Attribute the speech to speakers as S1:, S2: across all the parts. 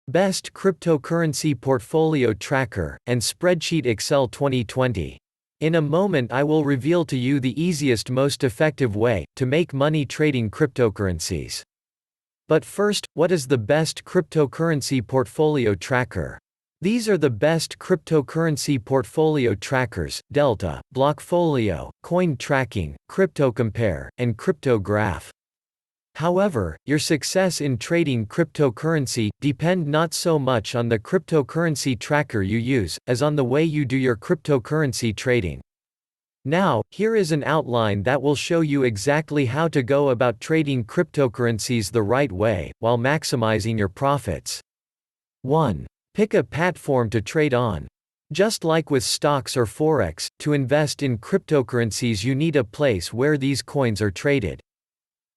S1: Best Cryptocurrency Portfolio Tracker and Spreadsheet Excel 2020. In a moment I will reveal to you the easiest, most effective way to make money trading cryptocurrencies. But first, what is the best cryptocurrency portfolio tracker? These are the best cryptocurrency portfolio trackers: Delta, Blockfolio, Coin Tracking, CryptoCompare, and CryptoGraph. However, your success in trading cryptocurrency depend not so much on the cryptocurrency tracker you use, as on the way you do your cryptocurrency trading. Now, here is an outline that will show you exactly how to go about trading cryptocurrencies the right way, while maximizing your profits. 1. Pick a platform to trade on. Just like with stocks or forex, to invest in cryptocurrencies you need a place where these coins are traded.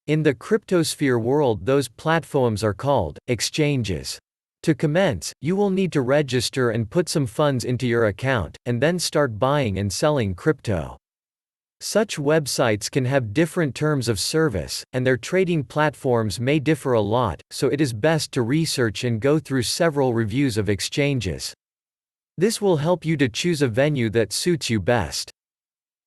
S1: In the cryptosphere world, those platforms are called exchanges. To commence, you will need to register and put some funds into your account, and then start buying and selling crypto. Such websites can have different terms of service, and their trading platforms may differ a lot, so it is best to research and go through several reviews of exchanges. This will help you to choose a venue that suits you best.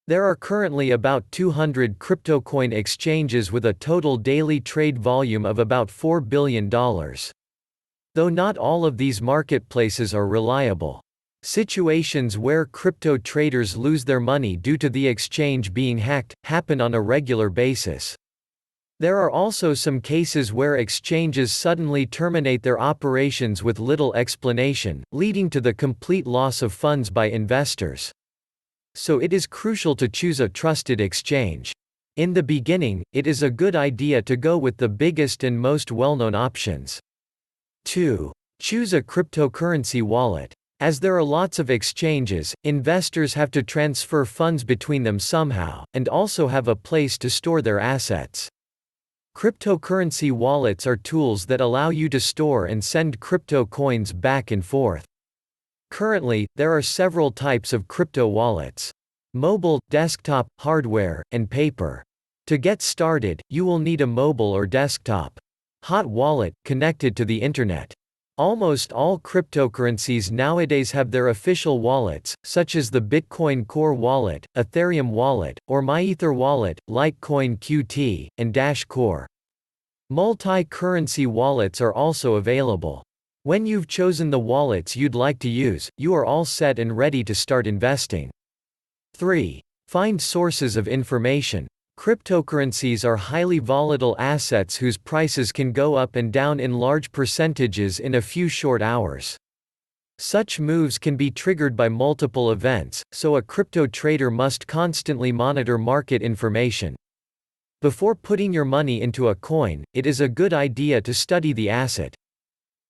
S1: There are currently about 200 cryptocoin exchanges with a total daily trade volume of about $4 billion. Though not all of these marketplaces are reliable. Situations where crypto traders lose their money due to the exchange being hacked happen on a regular basis. There are also some cases where exchanges suddenly terminate their operations with little explanation, leading to the complete loss of funds by investors. So it is crucial to choose a trusted exchange. In the beginning, it is a good idea to go with the biggest and most well-known options. 2. Choose a cryptocurrency wallet. As there are lots of exchanges, investors have to transfer funds between them somehow, and also have a place to store their assets. Cryptocurrency wallets are tools that allow you to store and send crypto coins back and forth. Currently, there are several types of crypto wallets: mobile, desktop, hardware, and paper. To get started, you will need a mobile or desktop hot wallet connected to the internet. Almost all cryptocurrencies nowadays have their official wallets, such as the Bitcoin Core Wallet, Ethereum Wallet, or MyEther Wallet, Litecoin QT, and Dash Core. Multi-currency wallets are also available. When you've chosen the wallets you'd like to use, you are all set and ready to start investing. 3. Find sources of information. Cryptocurrencies are highly volatile assets whose prices can go up and down in large percentages in a few short hours. Such moves can be triggered by multiple events, so a crypto trader must constantly monitor market information. Before putting your money into a coin, it is a good idea to study the asset.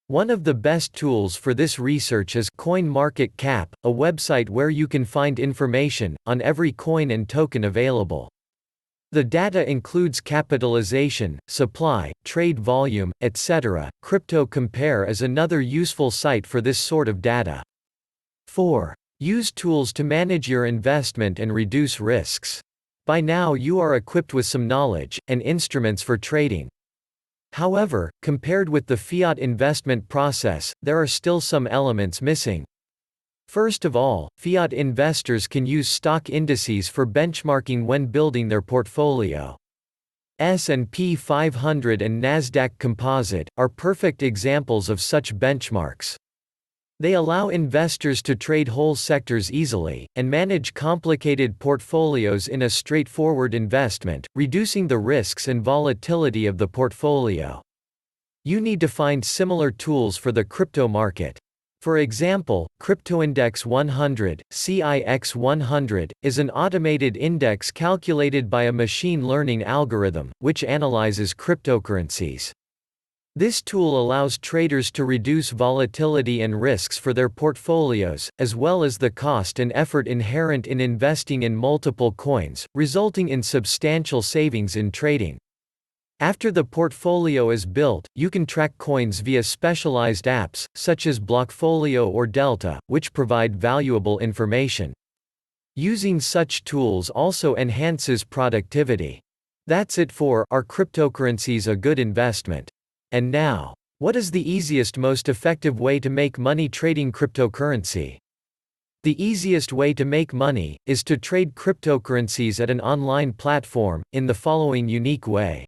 S1: One of the best tools for this research is CoinMarketCap, a website where you can find information on every coin and token available. The data includes capitalization, supply, trade volume, etc. CryptoCompare is another useful site for this sort of data. 4. Use tools to manage your investment and reduce risks. By now you are equipped with some knowledge and instruments for trading. However, compared with the fiat investment process, there are still some elements missing. First of all, fiat investors can use stock indices for benchmarking when building their portfolio. S&P 500 and Nasdaq Composite are perfect examples of such benchmarks. They allow investors to trade whole sectors easily, and manage complicated portfolios in a straightforward investment, reducing the risks and volatility of the portfolio. You need to find similar tools for the crypto market. For example, CryptoIndex 100, CIX 100, is an automated index calculated by a machine learning algorithm, which analyzes cryptocurrencies. This tool allows traders to reduce volatility and risks for their portfolios, as well as the cost and effort inherent in investing in multiple coins, resulting in substantial savings in trading. After the portfolio is built, you can track coins via specialized apps, such as Blockfolio or Delta, which provide valuable information. Using such tools also enhances productivity. That's it for Are Cryptocurrencies a Good Investment? And now, what is the easiest, most effective way to make money trading cryptocurrency? The easiest way to make money is to trade cryptocurrencies at an online platform in the following unique way.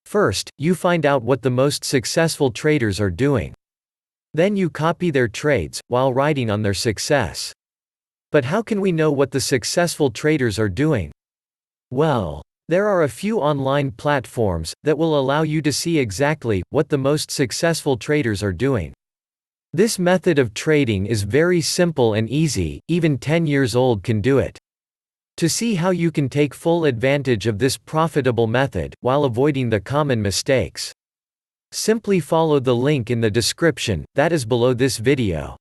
S1: First, you find out what the most successful traders are doing. Then you copy their trades while riding on their success. But how can we know what the successful traders are doing? Well, there are a few online platforms that will allow you to see exactly what the most successful traders are doing. This method of trading is very simple and easy, even 10 years old can do it. To see how you can take full advantage of this profitable method while avoiding the common mistakes, simply follow the link in the description that is below this video.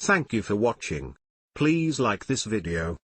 S2: Thank you for watching. Please like this video.